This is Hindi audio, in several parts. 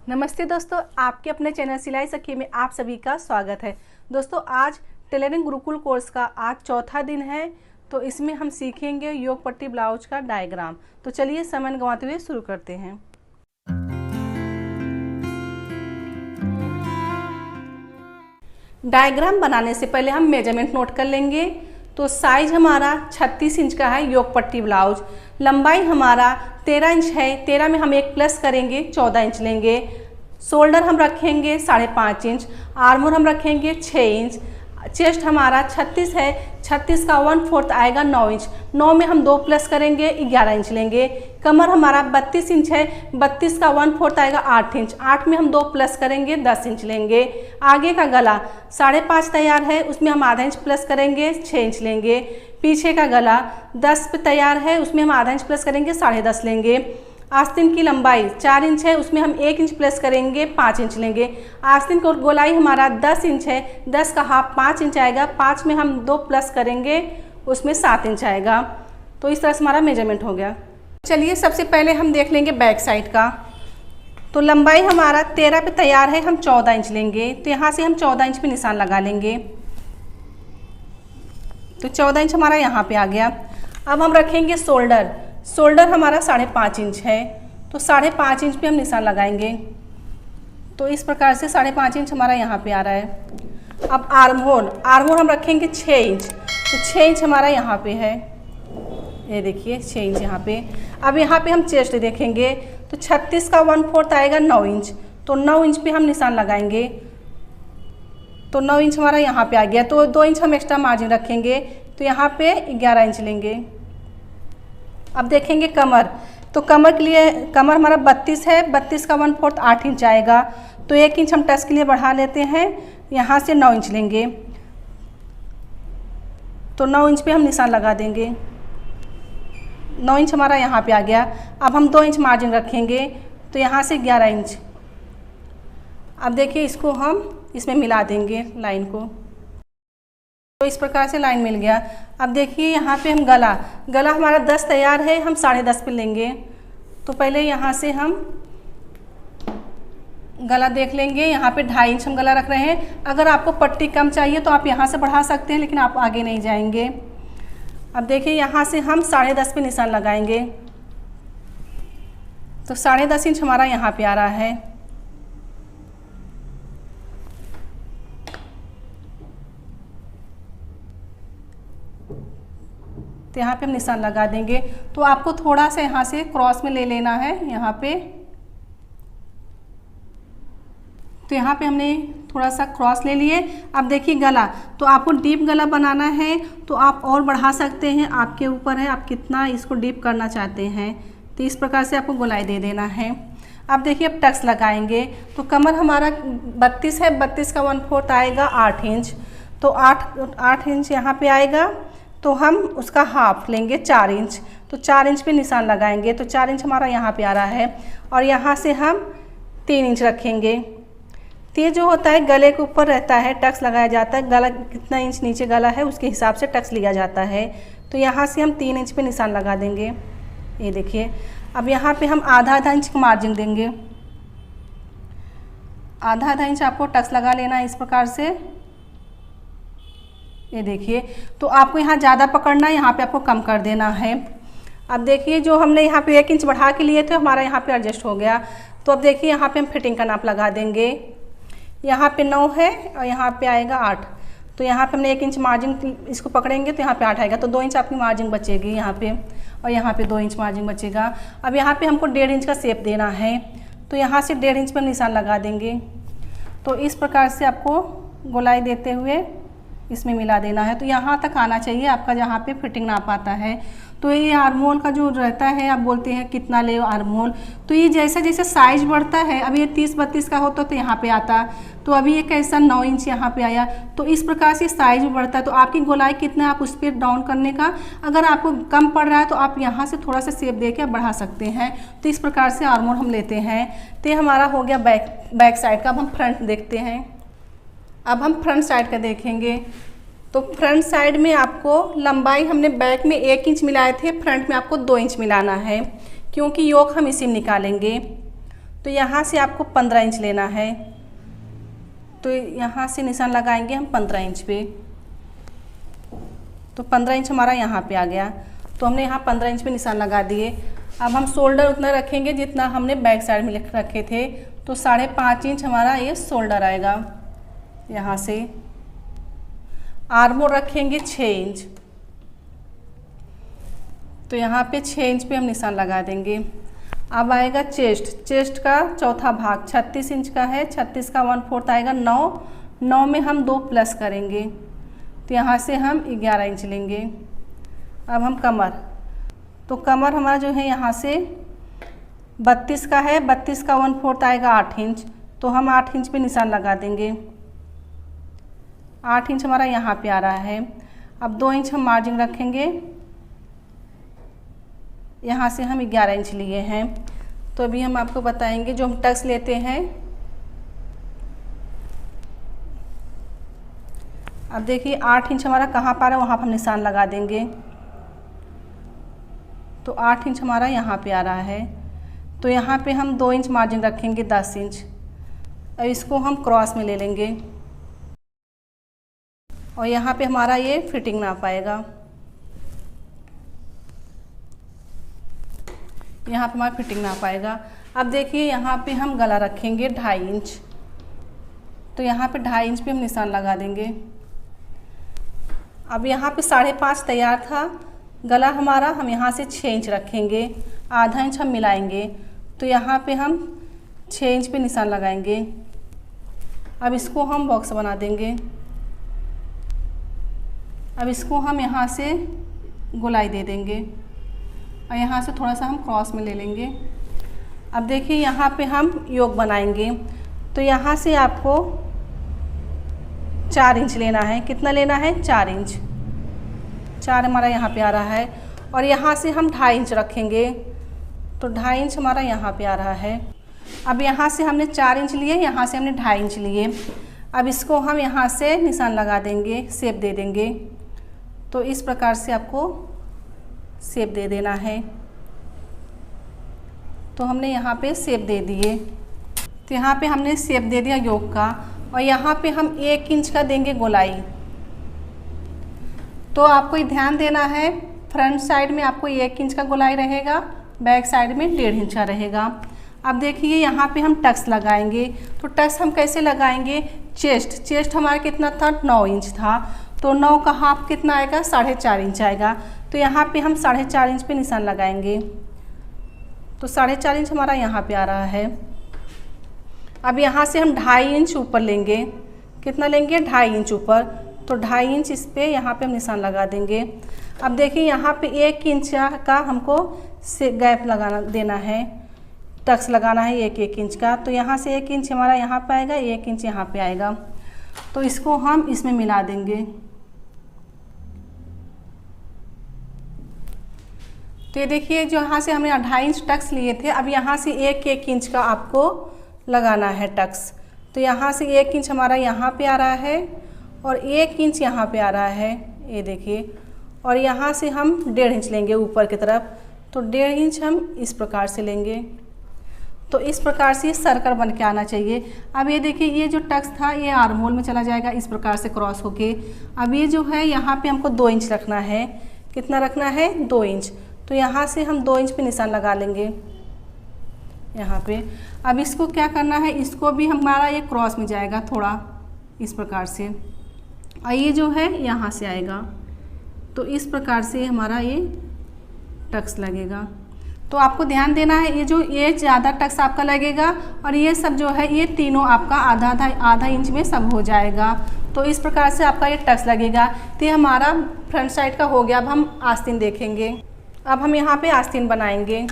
नमस्ते दोस्तों, आपके अपने चैनल सिलाई सखी में आप सभी का स्वागत है। दोस्तों, आज टेलरिंग गुरुकुल कोर्स का आज चौथा दिन है, तो इसमें हम सीखेंगे योग पट्टी ब्लाउज का डायग्राम। तो चलिए समय गंवाते हुए शुरू करते हैं। डायग्राम बनाने से पहले हम मेजरमेंट नोट कर लेंगे। तो साइज हमारा 36 इंच का है योग पट्टी ब्लाउज। लंबाई हमारा 13 इंच है। 13 में हम एक प्लस करेंगे 14 इंच लेंगे। शोल्डर हम रखेंगे 5.5 इंच। आर्मोर हम रखेंगे 6 इंच। चेस्ट हमारा 36 है। 36 का 1/4 आएगा 9 इंच। 9 में हम 2 प्लस करेंगे 11 इंच लेंगे। कमर हमारा 32 इंच है। 32 का 1/4 आएगा 8 इंच। 8 में हम 2 प्लस करेंगे 10 इंच लेंगे। आगे का गला 5.5 तैयार है, उसमें हम आधा इंच प्लस करेंगे 6 इंच लेंगे। पीछे का गला 10 पे तैयार है, उसमें हम आधा इंच प्लस करेंगे 10.5 लेंगे। आस्तीन की लंबाई 4 इंच है, उसमें हम 1 इंच प्लस करेंगे 5 इंच लेंगे। आस्तीन की गोलाई हमारा 10 इंच है। 10 का हाफ 5 इंच आएगा। 5 में हम 2 प्लस करेंगे, उसमें 7 इंच आएगा। तो इस तरह से हमारा मेजरमेंट हो गया। चलिए सबसे पहले हम देख लेंगे बैक साइड का। तो लंबाई हमारा 13 पे तैयार है, हम 14 इंच लेंगे। तो यहाँ से हम 14 इंच पे निशान लगा लेंगे। तो 14 इंच हमारा यहाँ पे आ गया। अब हम रखेंगे शोल्डर। शोल्डर हमारा 5.5 इंच है, तो 5.5 इंच पे हम निशान लगाएंगे। तो इस प्रकार से 5.5 इंच हमारा यहाँ पे आ रहा है। अब आर्महोल, आर्महोल हम रखेंगे 6 इंच। तो 6 इंच हमारा यहाँ पे है, ये देखिए 6 इंच यहाँ पे। अब यहाँ पे हम चेस्ट देखेंगे, तो 36 का 1/4 आएगा 9 इंच। तो 9 इंच पे हम निशान लगाएंगे। तो 9 इंच हमारा यहाँ पे आ गया। तो 2 इंच हम एक्स्ट्रा मार्जिन रखेंगे, तो यहाँ पे 11 इंच लेंगे। अब देखेंगे कमर। तो कमर के लिए कमर हमारा 32 है। 32 का 1/4 8 इंच आएगा। तो 1 इंच हम टक्स के लिए बढ़ा लेते हैं, यहाँ से 9 इंच लेंगे। तो 9 इंच पे हम निशान लगा देंगे। 9 इंच हमारा यहाँ पे आ गया। अब हम 2 इंच मार्जिन रखेंगे, तो यहाँ से 11 इंच। अब देखिए इसको हम इसमें मिला देंगे लाइन को। तो इस प्रकार से लाइन मिल गया। अब देखिए यहाँ पे हम गला हमारा 10 तैयार है, हम 10.5 पे लेंगे। तो पहले यहाँ से हम गला देख लेंगे। यहाँ पे 2.5 इंच हम गला रख रहे हैं। अगर आपको पट्टी कम चाहिए तो आप यहाँ से बढ़ा सकते हैं, लेकिन आप आगे नहीं जाएंगे। अब देखिए यहाँ से हम 10.5 पे निशान लगाएंगे। तो 10.5 इंच हमारा यहाँ पे आ रहा है। तो यहाँ पे हम निशान लगा देंगे। तो आपको थोड़ा सा यहाँ से क्रॉस में ले लेना है यहाँ पे। तो यहाँ पे हमने थोड़ा सा क्रॉस ले लिए। अब देखिए गला, तो आपको डीप गला बनाना है तो आप और बढ़ा सकते हैं, आपके ऊपर है आप कितना इसको डीप करना चाहते हैं। तो इस प्रकार से आपको गोलाई दे देना है। अब देखिए अब टक्स लगाएंगे। तो कमर हमारा 32 है। 32 का 1/4 आएगा 8 इंच। तो 8 इंच यहाँ पे आएगा। तो हम उसका हाफ लेंगे 4 इंच। तो 4 इंच पे निशान लगाएंगे। तो 4 इंच हमारा यहाँ पे आ रहा है। और यहाँ से हम 3 इंच रखेंगे। तो ये जो होता है गले के ऊपर रहता है, टक्स लगाया जाता है। गला कितना इंच नीचे गला है उसके हिसाब से टक्स लिया जाता है। तो यहाँ से हम 3 इंच पे निशान लगा देंगे। ये देखिए। अब यहाँ पे हम आधा इंच का मार्जिन देंगे। आधा इंच आपको टक्स लगा लेना है इस प्रकार से। ये देखिए। तो आपको यहाँ ज़्यादा पकड़ना है, यहाँ पे आपको कम कर देना है। अब देखिए जो हमने यहाँ पे 1 इंच बढ़ा के लिए थे हमारा यहाँ पे एडजस्ट हो गया। तो अब देखिए यहाँ पे हम फिटिंग का नाप लगा देंगे। यहाँ पे 9 है और यहाँ पे आएगा 8। तो यहाँ पे हमने 1 इंच मार्जिन इसको पकड़ेंगे तो यहाँ पे 8 आएगा। तो 2 इंच आपकी मार्जिन बचेगी यहाँ पे, और यहाँ पे 2 इंच मार्जिन बचेगा। अब यहाँ पे हमको 1.5 इंच का शेप देना है। तो यहाँ से 1.5 इंच पर निशान लगा देंगे। तो इस प्रकार से आपको गोलाई देते हुए इसमें मिला देना है। तो यहाँ तक आना चाहिए आपका जहाँ पे फिटिंग नाप आता है। तो ये आर्महोल का जो रहता है, आप बोलते हैं कितना ले आर्महोल, तो ये जैसे जैसे साइज बढ़ता है, अब ये 30-32 का होता तो यहाँ पे आता, तो अभी ये कैसा 9 इंच यहाँ पे आया। तो इस प्रकार से साइज बढ़ता है। तो आपकी गोलाई कितना है आप उस पर डाउन करने का, अगर आपको कम पड़ रहा है तो आप यहाँ से थोड़ा सा शेप दे के बढ़ा सकते हैं। तो इस प्रकार से आर्महोल हम लेते हैं। तो ये हमारा हो गया बैक साइड का। अब हम फ्रंट देखते हैं। अब हम फ्रंट साइड का देखेंगे। तो फ्रंट साइड में आपको लंबाई हमने बैक में 1 इंच मिलाए थे, फ्रंट में आपको 2 इंच मिलाना है, क्योंकि योक हम इसी में निकालेंगे। तो यहाँ से आपको 15 इंच लेना है। तो यहाँ से निशान लगाएंगे हम 15 इंच पे। तो 15 इंच हमारा यहाँ पे आ गया। तो हमने यहाँ 15 इंच पे निशान लगा दिए। अब हम शोल्डर उतना रखेंगे जितना हमने बैक साइड में रखे थे। तो 5.5 इंच हमारा ये शोल्डर आएगा। यहाँ से आर्म होल रखेंगे 6 इंच। तो यहाँ पे 6 इंच पे हम निशान लगा देंगे। अब आएगा चेस्ट का चौथा भाग 36 इंच का है। 36 का 1/4 आएगा 9 में हम 2 प्लस करेंगे। तो यहाँ से हम 11 इंच लेंगे। अब हम कमर, तो कमर हमारा जो है यहाँ से 32 का है। 32 का 1/4 आएगा 8 इंच। तो हम 8 इंच पे निशान लगा देंगे। 8 इंच हमारा यहाँ पे आ रहा है। अब 2 इंच हम मार्जिन रखेंगे। यहाँ से हम 11 इंच लिए हैं। तो अभी हम आपको बताएंगे जो हम टक्स लेते हैं। अब देखिए 8 इंच हमारा कहाँ पर है, वहाँ पर हम निशान लगा देंगे। तो 8 इंच हमारा यहाँ पे आ रहा है। तो यहाँ पे हम 2 इंच मार्जिन रखेंगे 10 इंच। अब इसको हम क्रॉस में ले लेंगे और यहाँ पे हमारा ये फिटिंग नाप आएगा। यहाँ पे हमारा फिटिंग नाप आएगा। अब देखिए यहाँ पे हम गला रखेंगे 2.5 इंच। तो यहाँ पे 2.5 इंच पे हम निशान लगा देंगे। अब यहाँ पे 5.5 तैयार था गला हमारा, हम यहाँ से 6 इंच रखेंगे। आधा इंच हम मिलाएंगे। तो यहाँ पे हम 6 इंच पे निशान लगाएंगे। अब इसको हम बॉक्स बना देंगे। अब इसको हम यहाँ से गोलाई दे देंगे और यहाँ से थोड़ा सा हम क्रॉस में ले लेंगे। अब देखिए यहाँ पे हम योग बनाएंगे। तो यहाँ से आपको 4 इंच लेना है। कितना लेना है? 4 इंच। 4 हमारा यहाँ पे आ रहा है। और यहाँ से हम 2.5 इंच रखेंगे। तो 2.5 इंच हमारा यहाँ पे आ रहा है। अब यहाँ से हमने 4 इंच लिए, यहाँ से हमने 2.5 इंच लिए। अब इसको हम यहाँ से निशान लगा देंगे, शेप दे देंगे। तो इस प्रकार से आपको शेप दे देना है। तो हमने यहाँ पे शेप दे दिए। तो यहाँ पे हमने शेप दे दिया योग का। और यहाँ पे हम 1 इंच का देंगे गोलाई। तो आपको ये ध्यान देना है, फ्रंट साइड में आपको 1 इंच का गोलाई रहेगा, बैक साइड में 1.5 इंच का रहेगा। अब देखिए यहाँ पे हम टक्स लगाएंगे। तो टक्स हम कैसे लगाएंगे? चेस्ट हमारा कितना था? 9 इंच था। तो 9 का हाफ कितना आएगा? 4.5 इंच आएगा। तो यहाँ पे हम 4.5 इंच पे निशान लगाएंगे। तो 4.5 इंच हमारा यहाँ पे आ रहा है। अब यहाँ से हम 2.5 इंच ऊपर लेंगे। कितना लेंगे? 2.5 इंच ऊपर। तो 2.5 इंच इस पे यहाँ पे हम निशान लगा देंगे। अब देखिए यहाँ पे 1 इंच का हमको से गैप लगाना देना है, टक्स लगाना है 1 इंच का। तो यहाँ से 1 इंच हमारा यहाँ पे आएगा, 1 इंच यहाँ पे आएगा। तो इसको हम इसमें मिला देंगे। तो ये देखिए जो यहाँ से हमने 2.5 इंच टक्स लिए थे, अब यहाँ से 1 इंच का आपको लगाना है टक्स। तो यहाँ से 1 इंच हमारा यहाँ पे आ रहा है और 1 इंच यहाँ पे आ रहा है, ये देखिए। और यहाँ से हम 1.5 इंच लेंगे ऊपर की तरफ। तो 1.5 इंच हम इस प्रकार से लेंगे। तो इस प्रकार से सर्कल बन के आना चाहिए। अब ये देखिए ये जो टक्स था ये आर्म होल में चला जाएगा इस प्रकार से क्रॉस होके। अब ये जो है यहाँ पे हमको 2 इंच रखना है। कितना रखना है? 2 इंच। तो यहाँ से हम 2 इंच पे निशान लगा लेंगे यहाँ पे। अब इसको क्या करना है? इसको भी हमारा ये क्रॉस में जाएगा थोड़ा इस प्रकार से, और ये जो है यहाँ से आएगा। तो इस प्रकार से हमारा ये टक्स लगेगा। तो आपको ध्यान देना है, ये ज़्यादा टक्स आपका लगेगा और ये सब जो है ये तीनों आपका आधा इंच में सब हो जाएगा। तो इस प्रकार से आपका ये टक्स लगेगा। तो ये हमारा फ्रंट साइड का हो गया। अब हम आस्तीन देखेंगे। अब हम यहाँ पे आस्तीन बनाएंगे।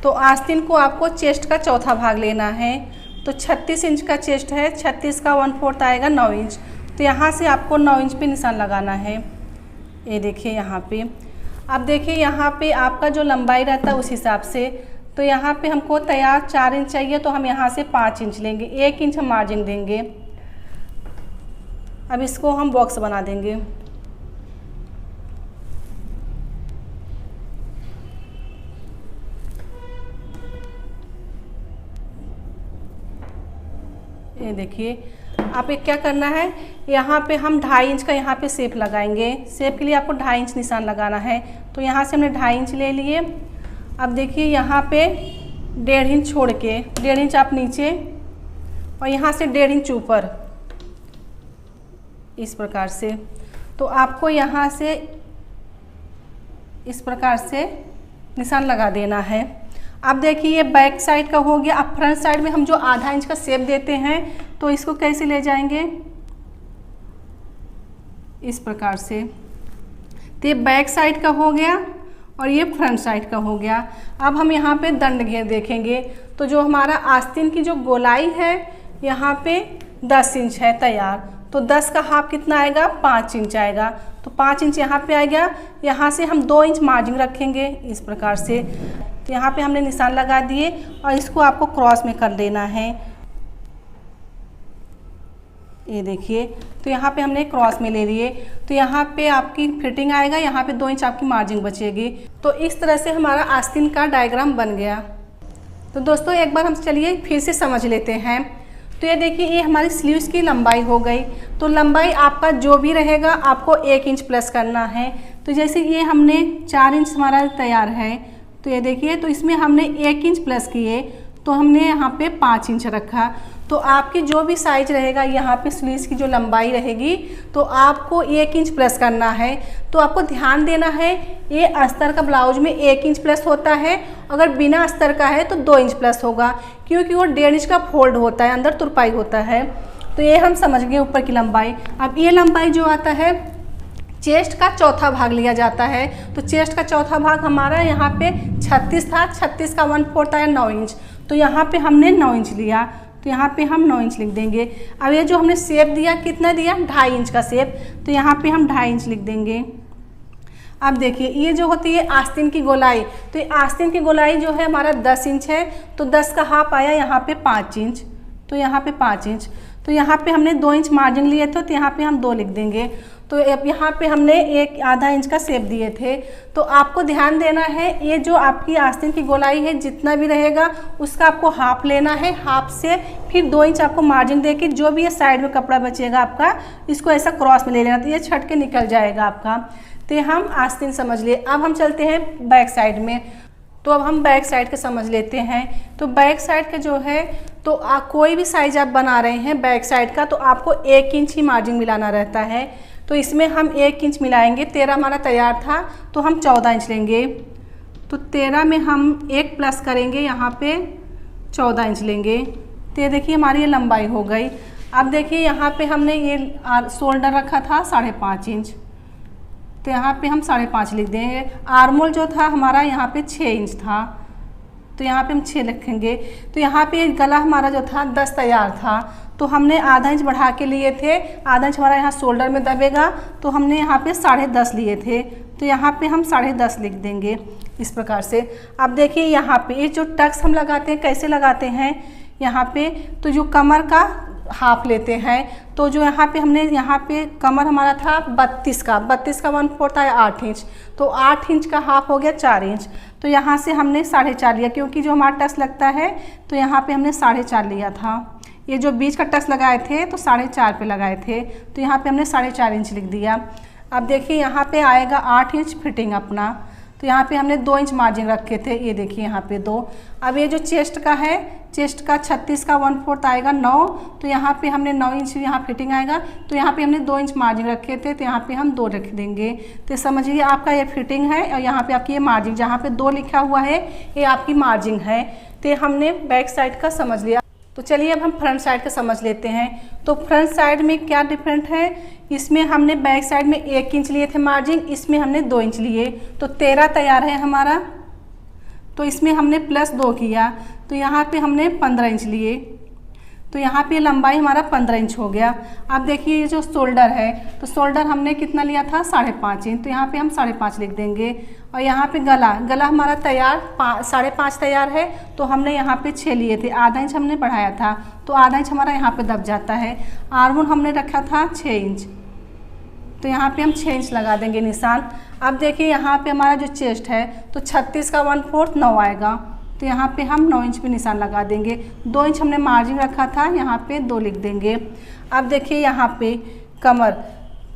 तो आस्तीन को आपको चेस्ट का चौथा भाग लेना है। तो 36 इंच का चेस्ट है, 36 का 1/4 आएगा 9 इंच। तो यहाँ से आपको 9 इंच पे निशान लगाना है। ये देखिए यहाँ पे। अब देखिए यहाँ पे आपका जो लंबाई रहता है उस हिसाब से। तो यहाँ पे हमको तैयार 4 इंच चाहिए, तो हम यहाँ से 5 इंच लेंगे। 1 इंच हम मार्जिन देंगे। अब इसको हम बॉक्स बना देंगे। ये देखिए, आप एक क्या करना है, यहाँ पे हम 2.5 इंच का यहाँ पे शेप लगाएंगे। शेप के लिए आपको 2.5 इंच निशान लगाना है। तो यहाँ से हमने 2.5 इंच ले लिए। अब देखिए यहाँ पे 1.5 इंच छोड़ के 1.5 इंच आप नीचे और यहाँ से 1.5 इंच ऊपर, इस प्रकार से। तो आपको यहाँ से इस प्रकार से निशान लगा देना है। अब देखिए ये बैक साइड का हो गया। अब फ्रंट साइड में हम जो 1/2 इंच का शेप देते हैं, तो इसको कैसे ले जाएंगे, इस प्रकार से। तो ये बैक साइड का हो गया और ये फ्रंट साइड का हो गया। अब हम यहाँ पे दंड घेर देखेंगे। तो जो हमारा आस्तीन की जो गोलाई है यहाँ पे 10 इंच है तैयार। तो 10 का हाफ कितना आएगा, 5 इंच आएगा। तो 5 इंच यहाँ पे आ गया। यहाँ से हम 2 इंच मार्जिन रखेंगे इस प्रकार से। तो यहाँ पे हमने निशान लगा दिए और इसको आपको क्रॉस में कर देना है। ये देखिए, तो यहाँ पे हमने क्रॉस में ले लिए। तो यहाँ पे आपकी फिटिंग आएगा, यहाँ पे 2 इंच आपकी मार्जिन बचेगी। तो इस तरह से हमारा आस्तीन का डायग्राम बन गया। तो दोस्तों एक बार हम चलिए फिर से समझ लेते हैं। तो ये देखिए, ये हमारी स्लीव्स की लंबाई हो गई। तो लंबाई आपका जो भी रहेगा आपको 1 इंच प्लस करना है। तो जैसे ये हमने 4 इंच हमारा तैयार है, तो ये देखिए, तो इसमें हमने 1 इंच प्लस किए, तो हमने यहाँ पे 5 इंच रखा। तो आपकी जो भी साइज रहेगा, यहाँ पे स्लीव्स की जो लंबाई रहेगी, तो आपको 1 इंच प्लस करना है। तो आपको ध्यान देना है, ये अस्तर का ब्लाउज में 1 इंच प्लस होता है, अगर बिना अस्तर का है तो 2 इंच प्लस होगा, क्योंकि वो 1.5 इंच का फोल्ड होता है, अंदर तुरपाई होता है। तो ये हम समझ गए ऊपर की लंबाई। अब ये लंबाई जो आता है, चेस्ट का चौथा भाग लिया जाता है। तो चेस्ट का चौथा भाग हमारा यहाँ पे 36 था, 36 का 1/4 आया 9 इंच। तो यहाँ पे हमने 9 इंच लिया, तो यहाँ पे हम 9 इंच लिख देंगे। अब ये जो हमने शेप दिया, कितना दिया, 2.5 इंच का शेप, तो यहाँ पे हम 2.5 इंच लिख देंगे। अब देखिए, ये जो होती है आस्तीन की गोलाई, तो ये आस्तीन की गोलाई जो है हमारा 10 इंच है। तो 10 का हाफ आया यहाँ पे 5 इंच, तो यहाँ पे 5 इंच। तो यहाँ पे हमने 2 इंच मार्जिन लिए थे, तो यहाँ पे हम 2 लिख देंगे। तो अब यहाँ पे हमने 1/2 इंच का शेप दिए थे। तो आपको ध्यान देना है, ये जो आपकी आस्तीन की गोलाई है जितना भी रहेगा उसका आपको हाफ लेना है। हाफ से फिर 2 इंच आपको मार्जिन दे के जो भी ये साइड में कपड़ा बचेगा आपका, इसको ऐसा क्रॉस में ले लेना, तो ये छट के निकल जाएगा आपका। तो हम आस्तीन समझ लिए। अब हम चलते हैं बैक साइड में। तो अब हम बैक साइड का समझ लेते हैं। तो बैक साइड का जो है, तो कोई भी साइज आप बना रहे हैं बैक साइड का, तो आपको 1 इंच ही मार्जिन मिलाना रहता है। तो इसमें हम 1 इंच मिलाएंगे। 13 हमारा तैयार था, तो हम 14 इंच लेंगे। तो 13 में हम 1 प्लस करेंगे, यहाँ पे 14 इंच लेंगे। तो ये देखिए हमारी ये लंबाई हो गई। अब देखिए यहाँ पे हमने ये शोल्डर रखा था 5.5 इंच, तो यहाँ पे हम 5.5 लिख देंगे। आर्मोल जो था हमारा यहाँ पे 6 इंच था, तो यहाँ पे हम 6 लिखेंगे। तो यहाँ पे गला हमारा जो था 10 तैयार था, तो हमने आधा इंच बढ़ा के लिए थे। आधा इंच हमारा यहाँ शोल्डर में दबेगा, तो हमने यहाँ पे 10.5 लिए थे, तो यहाँ पे हम 10.5 लिख देंगे इस प्रकार से। अब देखिए यहाँ पे ये जो टक्स हम लगाते हैं, कैसे लगाते हैं, यहाँ पे तो जो कमर का हाफ लेते हैं। तो जो यहाँ पे हमने यहाँ पे कमर हमारा था 32 का 1/4 आया 8 इंच, तो 8 इंच का हाफ हो गया 4 इंच। तो यहाँ से हमने 4.5 लिया, क्योंकि जो हमारा टक्स लगता है, तो यहाँ पे हमने 4.5 लिया था। ये जो बीच का टक्स लगाए थे तो 4.5 पे लगाए थे, तो यहाँ पे हमने 4.5 इंच लिख दिया। अब देखिए यहाँ पे आएगा 8 इंच फिटिंग अपना, तो यहाँ पे हमने 2 इंच मार्जिन रखे थे, ये देखिए यहाँ पे 2। अब ये जो चेस्ट का है, चेस्ट का 36 का 1/4 आएगा 9, तो यहाँ पे हमने 9 इंच यहाँ फिटिंग आएगा। तो यहाँ पे हमने 2 इंच मार्जिन रखे थे, तो यहाँ पे हम 2 रख देंगे। तो समझिए आपका ये फिटिंग है, और यहाँ पे आपकी ये मार्जिन, जहाँ पे 2 लिखा हुआ है ये आपकी मार्जिन है। तो हमने बैक साइड का समझ लिया। तो चलिए अब हम फ्रंट साइड का समझ लेते हैं। तो फ्रंट साइड में क्या डिफरेंट है, इसमें हमने बैक साइड में 1 इंच लिए थे मार्जिन, इसमें हमने 2 इंच लिए, तो 13 तैयार है हमारा। तो इसमें हमने +2 किया, तो यहाँ पे हमने 15 इंच लिए, तो यहाँ पे लंबाई हमारा 15 इंच हो गया। अब देखिए ये जो शोल्डर है, तो शोल्डर हमने कितना लिया था 5.5 इंच, तो यहाँ पे हम 5.5 लिख देंगे। और यहाँ पे गला हमारा तैयार 5.5 तैयार है, तो हमने यहाँ पे 6 लिए थे, आधा इंच हमने बढ़ाया था, तो आधा इंच हमारा यहाँ पे दब जाता है। आर्मोल हमने रखा था 6 इंच, तो यहाँ पे हम 6 इंच लगा देंगे निशान। अब देखिए यहाँ पे हमारा जो चेस्ट है, तो 36 का 1/4 9 आएगा, तो यहाँ पे हम 9 इंच पे निशान लगा देंगे। 2 इंच हमने मार्जिन रखा था, यहाँ पे 2 लिख देंगे। अब देखिए यहाँ पे कमर,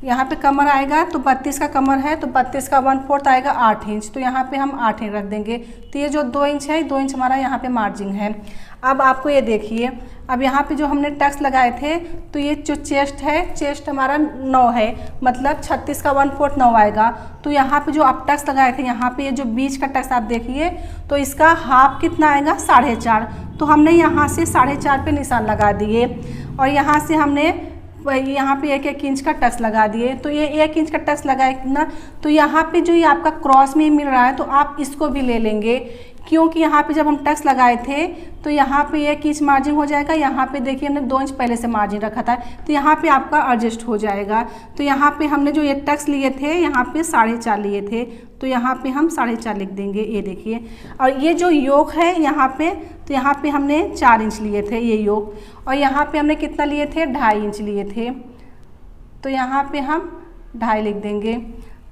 यहाँ पे कमर आएगा तो 32 का कमर है तो 32 का 1/4 आएगा 8 इंच, तो यहाँ पे हम 8 इंच रख देंगे। तो ये जो 2 इंच है, 2 इंच हमारा यहाँ पे मार्जिन है। अब आपको ये देखिए, अब यहाँ पे जो हमने टक्स लगाए थे तो ये जो चेस्ट है, चेस्ट हमारा 9 है, मतलब 36 का 1/4 9 आएगा। तो यहाँ पे जो आप टक्स लगाए थे, यहाँ पे ये जो बीच का टक्स आप देखिए तो इसका हाफ कितना आएगा 4.5, तो हमने यहाँ से 4.5 पे निशान लगा दिए और यहाँ से हमने यहाँ पे 1-1 इंच का टक्स लगा दिए। तो ये 1 इंच का टक्स लगाए ना, तो यहाँ पे जो ये आपका क्रॉस में मिल रहा है तो आप इसको भी ले लेंगे, क्योंकि यहाँ पे जब हम टक्स लगाए थे तो यहाँ पे 1 इंच मार्जिन हो जाएगा। यहाँ पे देखिए हमने 2 इंच पहले से मार्जिन रखा था, तो यहाँ पे आपका एडजस्ट हो जाएगा। तो यहाँ पे हमने जो ये टक्स लिए थे, यहाँ पे 4.5 लिए थे, तो यहाँ पे हम 4.5 लिख देंगे। ये देखिए, और ये जो योक है यहाँ पे, तो यहाँ पे हमने 4 इंच लिए थे ये योक, और यहाँ पे हमने कितना लिए थे 2.5 इंच लिए थे, तो यहाँ पे हम 2.5 लिख देंगे।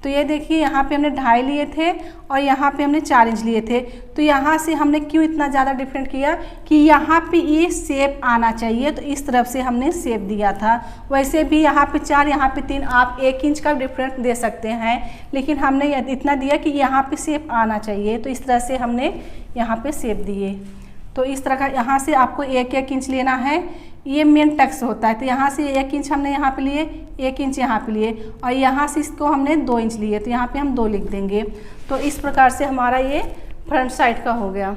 तो ये देखिए यहाँ पे हमने 2.5 लिए थे और यहाँ पे हमने 4 इंच लिए थे। तो यहाँ से हमने क्यों इतना ज़्यादा डिफरेंट किया कि यहाँ पे ये शेप आना चाहिए, तो इस तरफ से हमने शेप दिया था। वैसे भी यहाँ पे 4, यहाँ पे 3, आप 1 इंच का डिफरेंट दे सकते हैं, लेकिन हमने इतना दिया कि यहाँ पे शेप आना चाहिए, तो इस तरह से हमने यहाँ पे शेप दिए। तो इस तरह का यहाँ से आपको 1-1 इंच लेना है, ये मेन टक्स होता है। तो यहाँ से 1 इंच हमने यहाँ पे लिए, 1 इंच यहाँ पे लिए, और यहाँ से इसको हमने 2 इंच लिए, तो यहाँ पे हम 2 लिख देंगे। तो इस प्रकार से हमारा ये फ्रंट साइड का हो गया।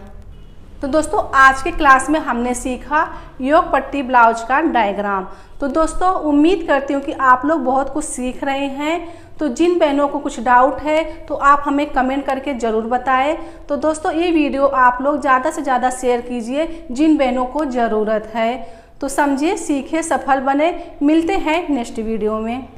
तो दोस्तों आज के क्लास में हमने सीखा योक पट्टी ब्लाउज का डायग्राम। तो दोस्तों उम्मीद करती हूँ कि आप लोग बहुत कुछ सीख रहे हैं। तो जिन बहनों को कुछ डाउट है तो आप हमें कमेंट करके ज़रूर बताएं। तो दोस्तों ये वीडियो आप लोग ज़्यादा से ज़्यादा शेयर कीजिए जिन बहनों को ज़रूरत है। तो समझिए, सीखे, सफल बने। मिलते हैं नेक्स्ट वीडियो में।